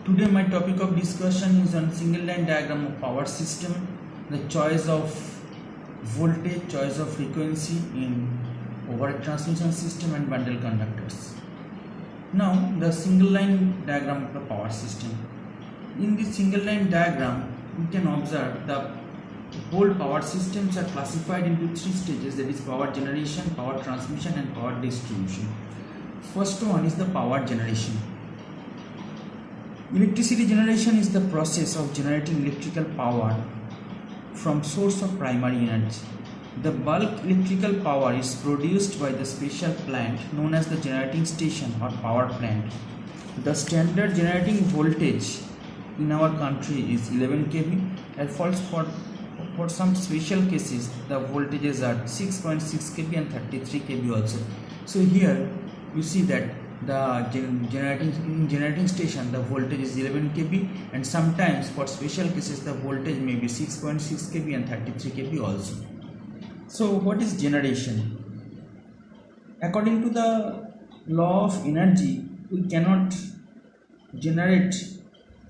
Today my topic of discussion is on single line diagram of power system, the choice of voltage, choice of frequency in overhead transmission system and bundle conductors. Now the single line diagram of the power system. In this single line diagram we can observe the whole power systems are classified into three stages, that is power generation, power transmission and power distribution. First one is the power generation. Electricity generation is the process of generating electrical power from source of primary energy. The bulk electrical power is produced by the special plant known as the generating station or power plant. The standard generating voltage in our country is 11 kV and for some special cases the voltages are 6.6 kV and 33 kV also. So here you see that the generating station the voltage is 11 kV and sometimes for special cases the voltage may be 6.6 kV and 33 kV also. So what is generation? According to the law of energy, we cannot generate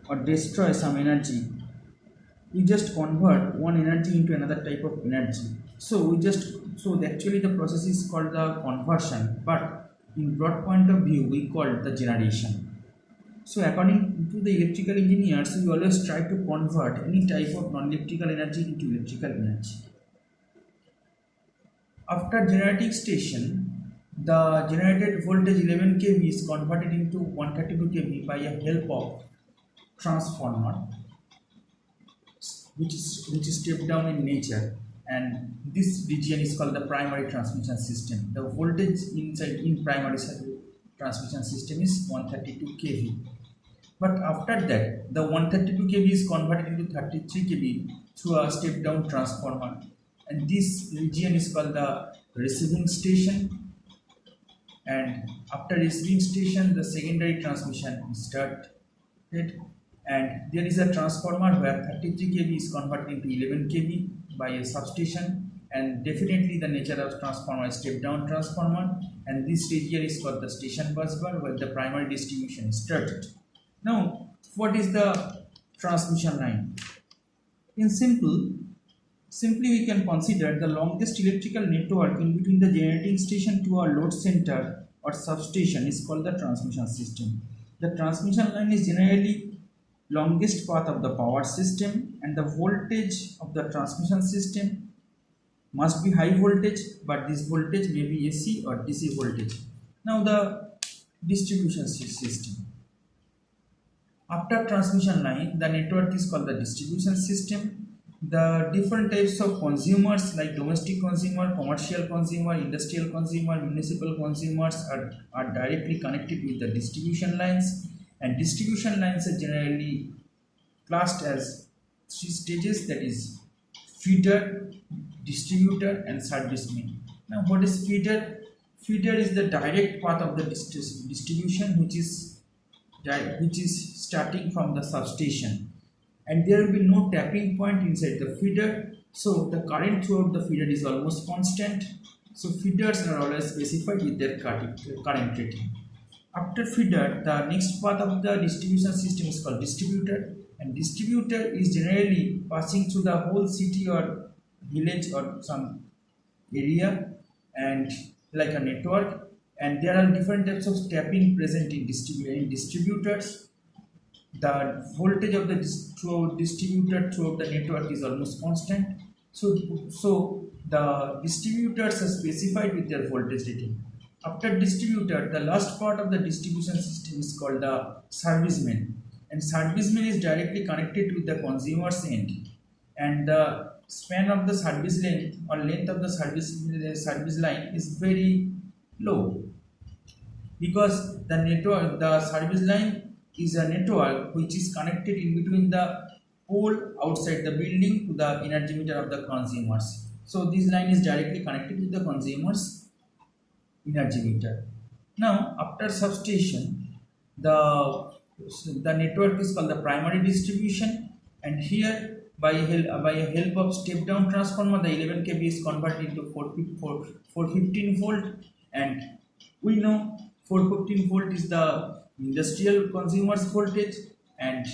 or destroy some energy. We just convert one energy into another type of energy. So actually the process is called the conversion, but in broad point of view we call it the generation. So according to the electrical engineers, we always try to convert any type of non-electrical energy into electrical energy. After generating station, the generated voltage 11 kV is converted into 132 kV by a help of transformer, which is stepped down in nature, and this region is called the primary transmission system. The voltage in primary transmission system is 132 kV. But after that, the 132 kV is converted into 33 kV through a step down transformer, and this region is called the receiving station. And after receiving station, the secondary transmission is started, and there is a transformer where 33 kV is converted into 11 kV by a substation, and definitely the nature of transformer is step down transformer, and this region is called the station bus bar where the primary distribution is started. Now what is the transmission line? In simply we can consider the longest electrical network in between the generating station to our load center or substation is called the transmission system. The transmission line is generally longest path of the power system, and the voltage of the transmission system must be high voltage, but this voltage may be AC or DC voltage. Now the distribution system. After transmission line, the network is called the distribution system. The different types of consumers like domestic consumer, commercial consumer, industrial consumer, municipal consumers are directly connected with the distribution lines. And distribution lines are generally classed as three stages, that is feeder, distributor and service main. Now what is feeder? Feeder is the direct path of the distribution which is starting from the substation, and there will be no tapping point inside the feeder, so the current throughout the feeder is almost constant. So feeders are always specified with their current rating. After feeder, the next part of the distribution system is called distributor, and distributor is generally passing through the whole city or village or some area and like a network, and there are different types of tapping present in distributors. The voltage of the distributor throughout the network is almost constant, so the distributors are specified with their voltage rating. After distributor, the last part of the distribution system is called the service main, and service main is directly connected with the consumer's end, and the span of the service length or length of the service line is very low, because the service line is a network which is connected in between the pole outside the building to the energy meter of the consumers. So this line is directly connected with the consumers energy meter. Now after substation, the network is called the primary distribution, and here by a help of step down transformer the 11 kV is converted into 415 volt, and we know 415 volt is the industrial consumers voltage, and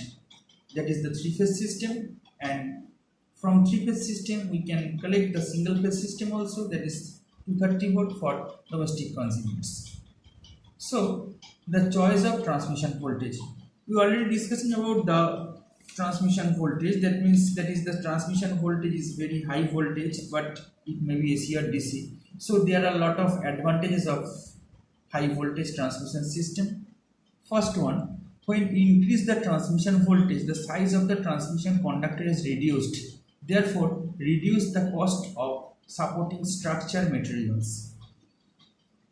that is the three-phase system. And from three-phase system we can collect the single-phase system also, that is 230 volt for domestic consumers. So the choice of transmission voltage, we already discussing about the transmission voltage. That means that is the transmission voltage is very high voltage, but it may be AC or DC. So there are a lot of advantages of high voltage transmission system. First one, when you increase the transmission voltage, the size of the transmission conductor is reduced, therefore reduce the cost of supporting structure materials.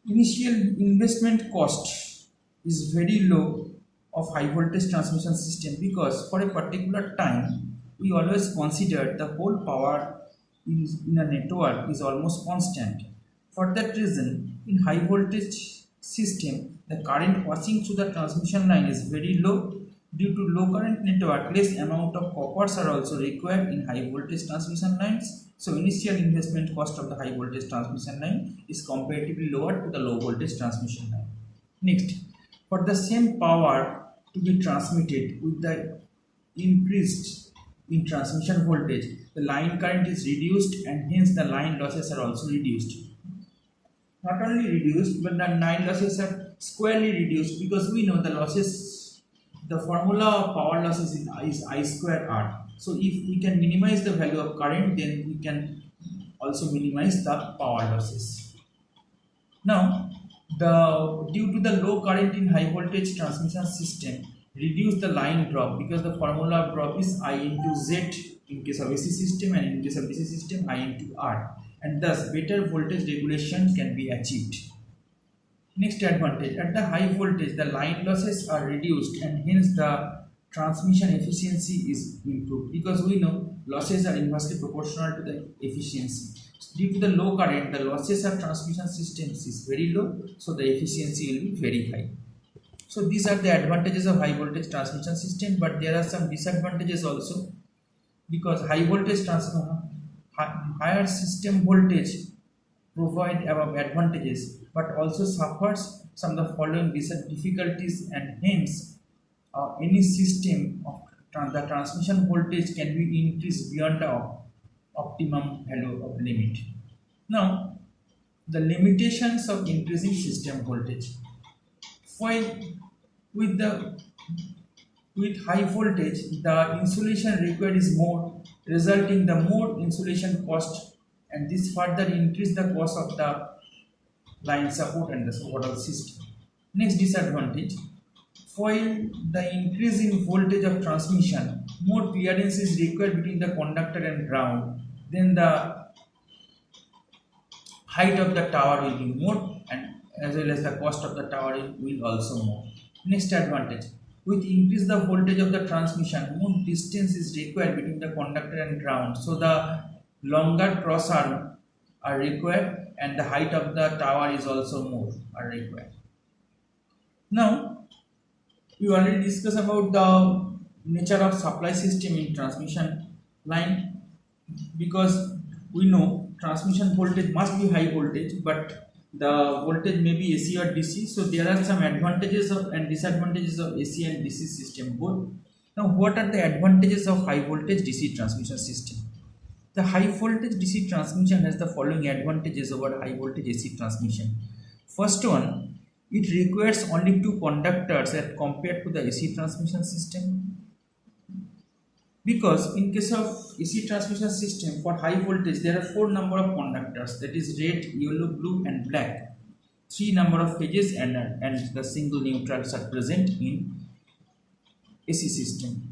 Initial investment cost is very low of high voltage transmission system, because for a particular time we always consider the whole power in a network is almost constant. For that reason, in high voltage system, the current passing through the transmission line is very low. Due to low current network, less amount of coppers are also required in high voltage transmission lines. So initial investment cost of the high voltage transmission line is comparatively lower to the low voltage transmission line. Next, for the same power to be transmitted with the increased in transmission voltage, the line current is reduced and hence the line losses are also reduced. Not only reduced, but the line losses are squarely reduced, because we know the losses, the formula of power losses is I square R. So if we can minimize the value of current, then we can also minimize the power losses. Now, due to the low current in high voltage transmission system, reduce the line drop, because the formula of drop is I into Z in case of AC system, and in case of DC system I into R, and thus better voltage regulation can be achieved. Next advantage, at the high voltage the line losses are reduced and hence the transmission efficiency is improved, because we know losses are inversely proportional to the efficiency. Due to the low current, the losses of transmission systems is very low, so the efficiency will be very high. So these are the advantages of high voltage transmission system, but there are some disadvantages also, because high voltage higher system voltage provide above advantages, but also suffers some of the following difficulties, and hence any system of the transmission voltage can be increased beyond the optimum value of limit. Now, the limitations of increasing system voltage. While with high voltage, the insulation required is more, resulting the more insulation cost, and this further increase the cost of the line support and the overall system. Next disadvantage, while the increase in voltage of transmission, more clearance is required between the conductor and ground, then the height of the tower will be more, and as well as the cost of the tower will also more. Next advantage, with increase the voltage of the transmission, more distance is required between the conductor and ground, so the longer cross arm are required and the height of the tower is also more are required. Now, we already discussed about the nature of supply system in transmission line, because we know transmission voltage must be high voltage, but the voltage may be AC or DC. So there are some advantages and disadvantages of AC and DC system both. Now, what are the advantages of high voltage DC transmission system? The high voltage DC transmission has the following advantages over high voltage AC transmission. First one, it requires only 2 conductors as compared to the AC transmission system, because in case of AC transmission system for high voltage there are 4 number of conductors, that is red, yellow, blue and black, 3 number of phases, and the single neutrals are present in AC system.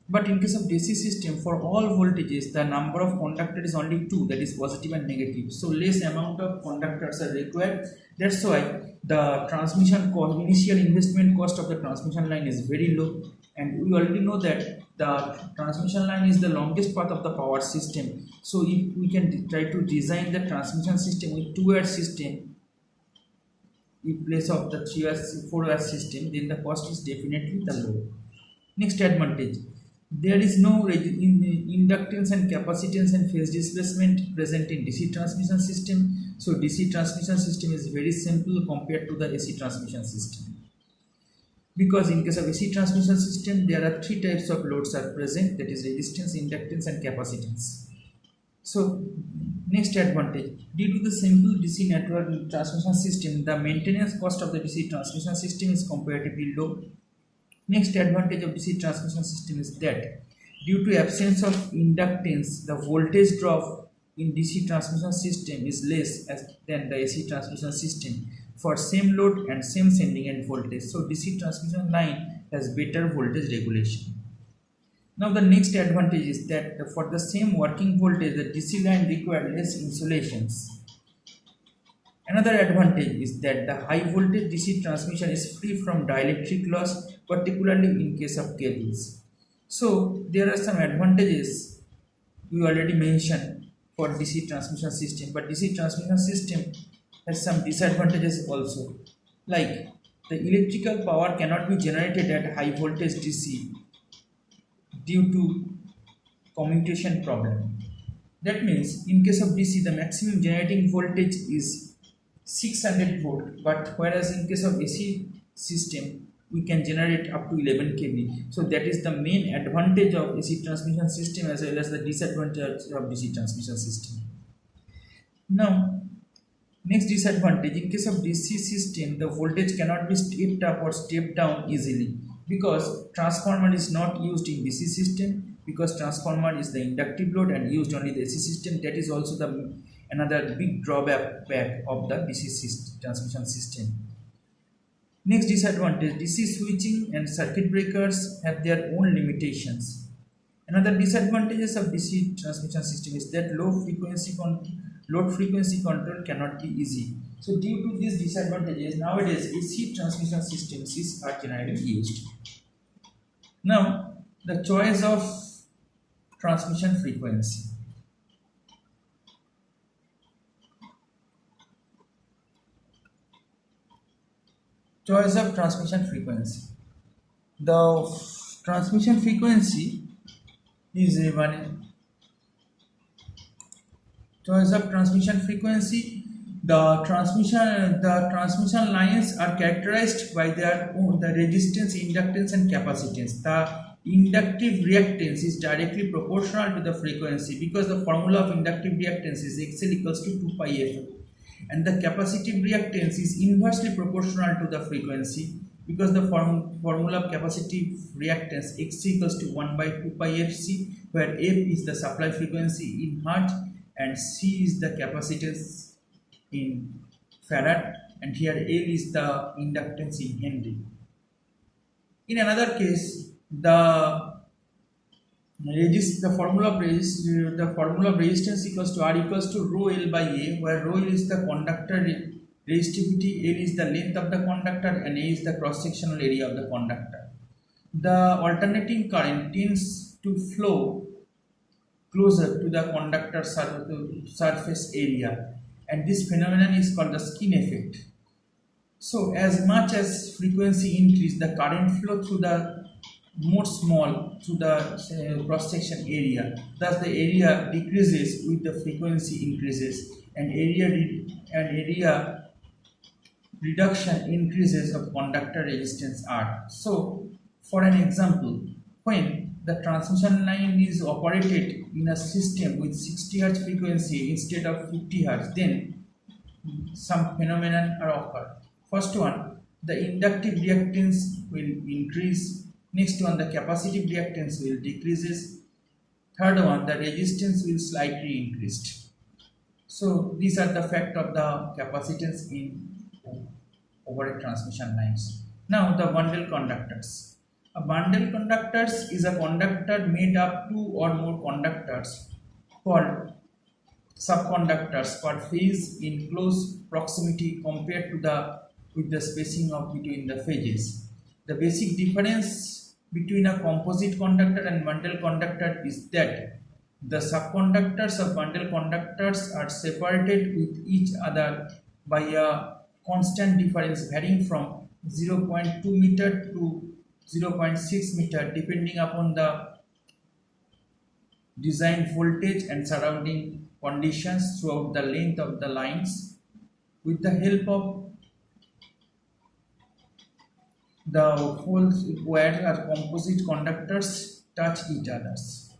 But in case of DC system, for all voltages the number of conductors is only 2, that is positive and negative, so less amount of conductors are required. That's why the transmission cost, initial investment cost of the transmission line is very low, and we already know that the transmission line is the longest path of the power system. So if we can try to design the transmission system with 2-wire system in place of the 3-wire 4-wire system, then the cost is definitely the low. Next advantage, there is no inductance and capacitance and phase displacement present in DC transmission system. So DC transmission system is very simple compared to the AC transmission system. Because in case of AC transmission system, there are three types of loads are present, that is resistance, inductance and capacitance. So next advantage, due to the simple DC network transmission system, the maintenance cost of the DC transmission system is comparatively low. Next advantage of DC transmission system is that due to absence of inductance, the voltage drop in DC transmission system is less than the AC transmission system for same load and same sending end voltage. So DC transmission line has better voltage regulation. Now the next advantage is that for the same working voltage, the DC line requires less insulations. Another advantage is that the high voltage DC transmission is free from dielectric loss, particularly in case of cables. So there are some advantages we already mentioned for DC transmission system, but DC transmission system has some disadvantages also, like the electrical power cannot be generated at high voltage DC due to commutation problem. That means in case of DC, the maximum generating voltage is 600 volt, but whereas in case of AC system, we can generate up to 11 kV. So that is the main advantage of AC transmission system as well as the disadvantage of DC transmission system. Now, next disadvantage, in case of DC system, the voltage cannot be stepped up or stepped down easily because transformer is not used in DC system, because transformer is the inductive load and used only the AC system. That is also the another big drawback of the DC transmission system. Next disadvantage, DC switching and circuit breakers have their own limitations. Another disadvantages of DC transmission system is that load frequency control cannot be easy. So due to these disadvantages, nowadays AC transmission systems are generally used. Now, the choice of transmission frequency. Choice of transmission frequency. The transmission frequency is a one. Choice of transmission frequency. The transmission lines are characterized by their own the resistance, inductance, and capacitance. The inductive reactance is directly proportional to the frequency because the formula of inductive reactance is XL equals to 2 pi f, and the capacitive reactance is inversely proportional to the frequency because the formula of capacitive reactance X equals to 1 by 2 pi fc, where f is the supply frequency in hertz and c is the capacitance in farad, and here L is the inductance in Henry. In another case, the formula of resistance equals to R equals to rho L by A, where rho is the conductor resistivity, L is the length of the conductor, and A is the cross-sectional area of the conductor. The alternating current tends to flow closer to the conductor surface area, and this phenomenon is called the skin effect. So as much as frequency increase, the current flow through the more small to the cross-section area. Thus, the area decreases with the frequency increases, and area reduction increases of conductor resistance R. So, for an example, when the transmission line is operated in a system with 60 Hz frequency instead of 50 Hz, then some phenomenon are occurred. First one, the inductive reactance will increase. Next one, the capacitive reactance will decreases. Third one, the resistance will slightly increase. So these are the fact of the capacitance in overhead transmission lines. Now the bundle conductors. A bundle conductors is a conductor made up two or more conductors called subconductors per phase in close proximity compared to with the spacing of between the phases. The basic difference between a composite conductor and bundle conductor is that the subconductors of bundle conductors are separated with each other by a constant difference varying from 0.2 meter to 0.6 meter depending upon the design voltage and surrounding conditions throughout the length of the lines. With the help of The holes where are composite conductors touch each others.